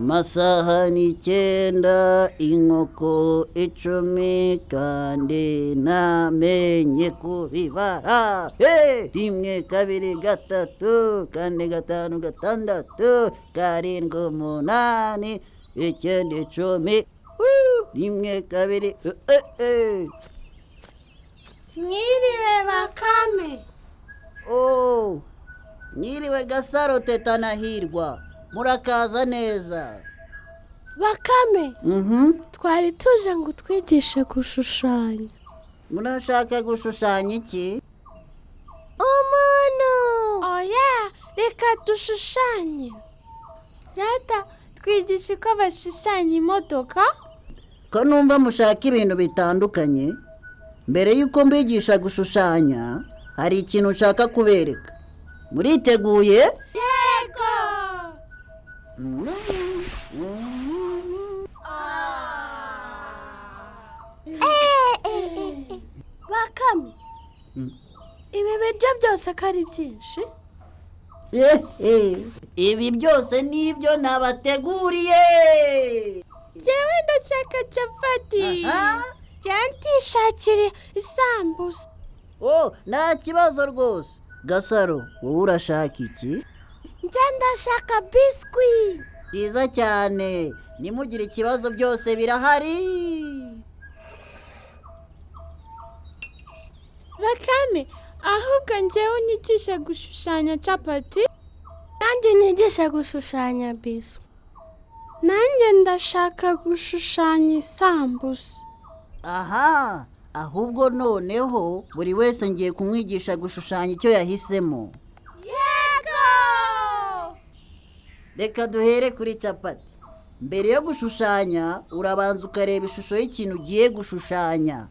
Amasahani 9, inkoko 10, kandi namenye kubibara. Rimwe, kabiri, gatatu, kane, gatanu, gatandatu, karindwi, umunani, icyenda, 10. Rimwe, kabiri. Mwiriwe Bakame. Mwiriwe Gasaro, Teta na Hirwa. Murakaza neza. Bakame. Twari tuje ngo twigishe gushushanya. Murashaka gushushanya iki? Umuntu. Oya, reka dushushanye. Data, twigishe uko bashushanya imodoka. Ko numva mushaka ibintu bitandukanye. Mbere y'uko mbigisha gushushanya, hari ikintu ushaka kubereka. Muriteguye? Yego. Bakame. Ibi biryo byose ko ari byinshi? Ibi byose nibyo nabateguriye. Jewe ndashaka capati. Cyantishakire isambusa. Nta kibazo rwose. Gasaro, wowe urashaka iki? Ndashaka biscuit. Byiza cyane. Nimugire ikibazo byose birahari. Bakame, ahubwo njyewe unyigisha gushushanya capati, nanjye nigisha gushushanya biscuit. Nanjye ndashaka gushushanya isambusa. Aha, ahubwo noneho buri wese ngiye kumwigisha gushushanya icyo yahisemo. Yego! Reka duhere kuri capati. Mbere yo gushushanya, urabanza ukareba ishusho y'ikintu ugiye gushushanya.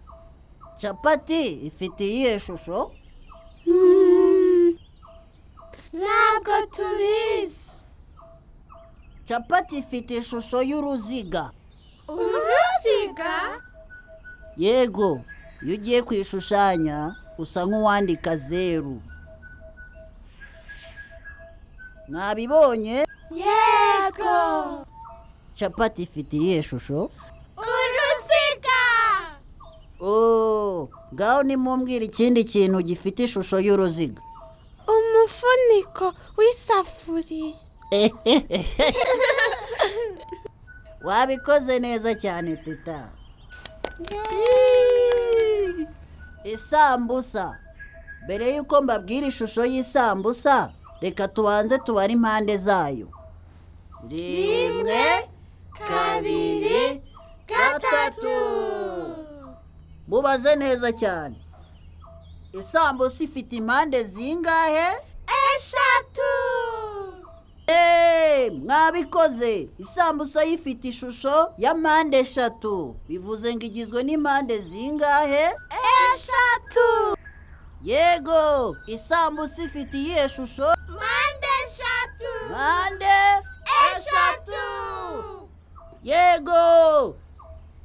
Capati ifite iyihe shusho? Ntabwo tubizi. Capati ifite ishusho y'uruziga. Uruziga? Yego, iyo ugiye kuyishushanya usa nk'uwandika 0. Mwabibonye? Yego. Capati ifite iyihe shusho? Uruziga. Ngaho nimumbwira ikindi kintu gifite ishusho y'uruziga. Umufuniko w'isafuriya. Wabikoze neza cyane Teta. Isambusa. Mbere y'uko mbabwira ishusho y'isambusa, reka tubanze tubare impande zayo. 1, 2, 3. Mubaze neza cyane. Isambusa ifite impande zingahe? 3. Mwabikoze. Isambusa ifite ishusho ya mpande 3. Bivuze ngo igizwe n'impande zingahe? 3. Yego, isambusa ifite iyihe shusho? Mpande 3. Mpande 3. Yego.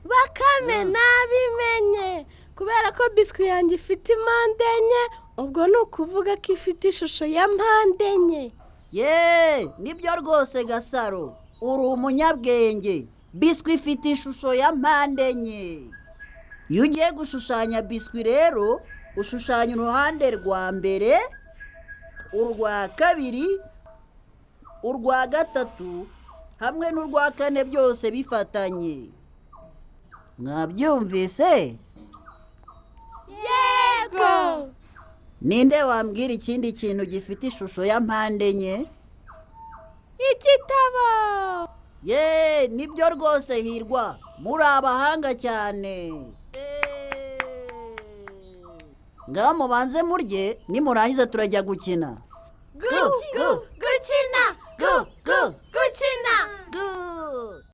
Bakame, nabimenye. Kubera ko biscuit yanjye ifite impande 4, ubwo ni ukuvuga ko ifite ishusho ya mpande 4. Nibyo rwose Gasaro. Uri umunyabwenge. Biscuit ifite ishusho ya mpande 4. Iyo ugiye gushushanya biscuit rero, ushushanya uruhande rwa mbere, urwa kabiri, urwa gatatu, hamwe n'urwa kane byose bifatanye. Mwabyumvise? Yego. Ninde wambwira ikindi kintu gifite ishusho ya mpande 4? Igitabo. Nibyo rwose Hirwa. Muri abahanga cyane. Ngaho mubanze murye, nimurangiza turajya gukina. Gukina.